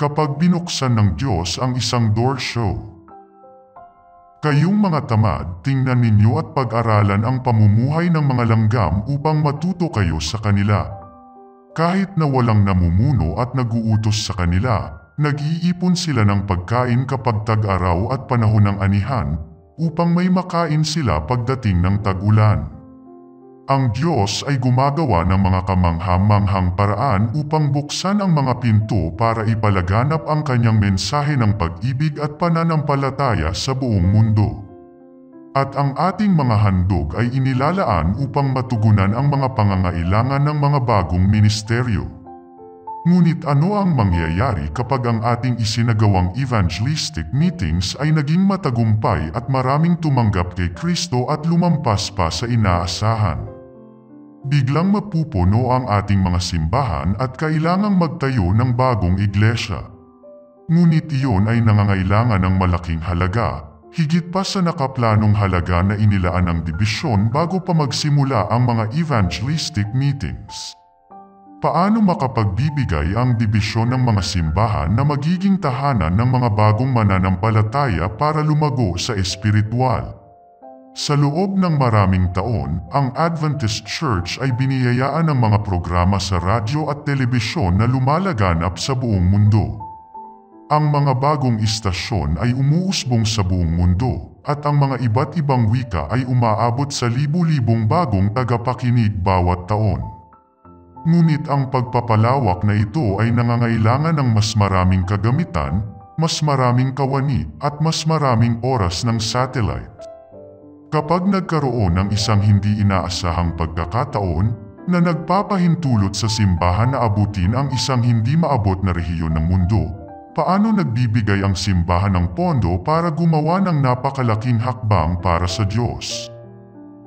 kapag binuksan ng Diyos ang isang door show. Kayong mga tamad, tingnan ninyo at pag-aralan ang pamumuhay ng mga langgam upang matuto kayo sa kanila. Kahit na walang namumuno at naguutos sa kanila, nag-iipon sila ng pagkain kapag tag-araw at panahon ng anihan, upang may makain sila pagdating ng tag-ulan. Ang Diyos ay gumagawa ng mga kamangha-manghang paraan upang buksan ang mga pinto para ipalaganap ang kanyang mensahe ng pag-ibig at pananampalataya sa buong mundo. At ang ating mga handog ay inilalaan upang matugunan ang mga pangangailangan ng mga bagong ministeryo. Ngunit ano ang mangyayari kapag ang ating isinagawang evangelistic meetings ay naging matagumpay at maraming tumanggap kay Kristo at lumampas pa sa inaasahan? Biglang mapupuno ang ating mga simbahan at kailangang magtayo ng bagong iglesia. Ngunit iyon ay nangangailangan ng malaking halaga, higit pa sa nakaplanong halaga na inilaan ng dibisyon bago pa magsimula ang mga evangelistic meetings. Paano makapagbibigay ang dibisyon ng mga simbahan na magiging tahanan ng mga bagong mananampalataya para lumago sa espiritual? Sa loob ng maraming taon, ang Adventist Church ay biniyayaan ng mga programa sa radyo at telebisyon na lumalaganap sa buong mundo. Ang mga bagong istasyon ay umuusbong sa buong mundo, at ang mga iba't ibang wika ay umaabot sa libu-libong bagong tagapakinig bawat taon. Ngunit ang pagpapalawak na ito ay nangangailangan ng mas maraming kagamitan, mas maraming kawani at mas maraming oras ng satellite. Kapag nagkaroon ng isang hindi inaasahang pagkakataon na nagpapahintulot sa simbahan na abutin ang isang hindi maabot na rehiyon ng mundo, paano nagbibigay ang simbahan ng pondo para gumawa ng napakalaking hakbang para sa Diyos?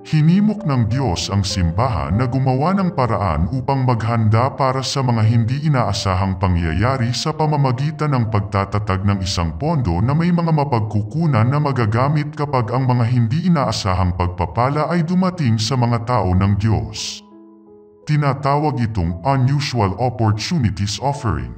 Hinimok ng Diyos ang simbahan na gumawa ng paraan upang maghanda para sa mga hindi inaasahang pangyayari sa pamamagitan ng pagtatatag ng isang pondo na may mga mapagkukunan na magagamit kapag ang mga hindi inaasahang pagpapala ay dumating sa mga tao ng Diyos. Tinatawag itong Unusual Opportunities Offering.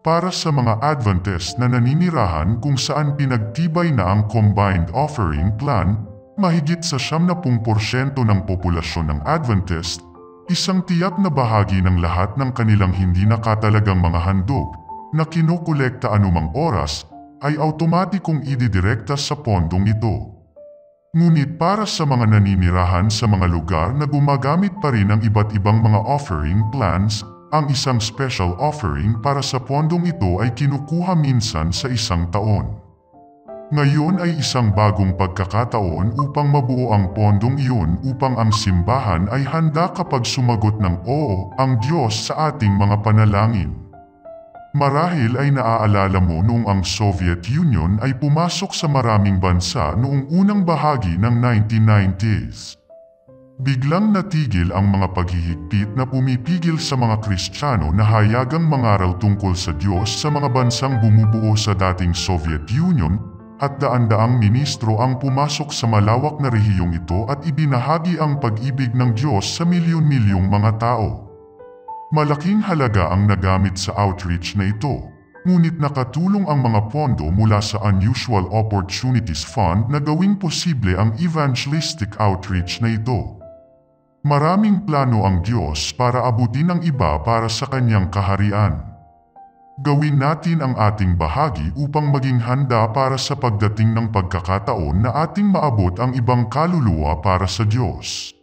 Para sa mga Adventist na naninirahan kung saan pinagtibay na ang Combined Offering Plan, mahigit sa 70% ng populasyon ng Adventist, isang tiyak na bahagi ng lahat ng kanilang hindi nakatalagang mga handog na kinukolekta anumang oras ay automatikong ididirekta sa pondong ito. Ngunit para sa mga naninirahan sa mga lugar na gumagamit pa rin ng iba't ibang mga offering plans, ang isang special offering para sa pondong ito ay kinukuha minsan sa isang taon. Ngayon ay isang bagong pagkakataon upang mabuo ang pondong iyon upang ang simbahan ay handa kapag sumagot ng oo ang Diyos sa ating mga panalangin. Marahil ay naaalala mo noong ang Soviet Union ay pumasok sa maraming bansa noong unang bahagi ng 1990s. Biglang natigil ang mga paghihigpit na pumipigil sa mga Kristiyano na hayagang mangaral tungkol sa Diyos sa mga bansang bumubuo sa dating Soviet Union, at daan-daang ministro ang pumasok sa malawak na rehiyong ito at ibinahagi ang pag-ibig ng Diyos sa milyon-milyong mga tao. Malaking halaga ang nagamit sa outreach na ito, ngunit nakatulong ang mga pondo mula sa Unusual Opportunities Fund na gawing posible ang evangelistic outreach na ito. Maraming plano ang Diyos para abutin ang iba para sa kanyang kaharian. Gawin natin ang ating bahagi upang maging handa para sa pagdating ng pagkakataon na ating maabot ang ibang kaluluwa para sa Diyos.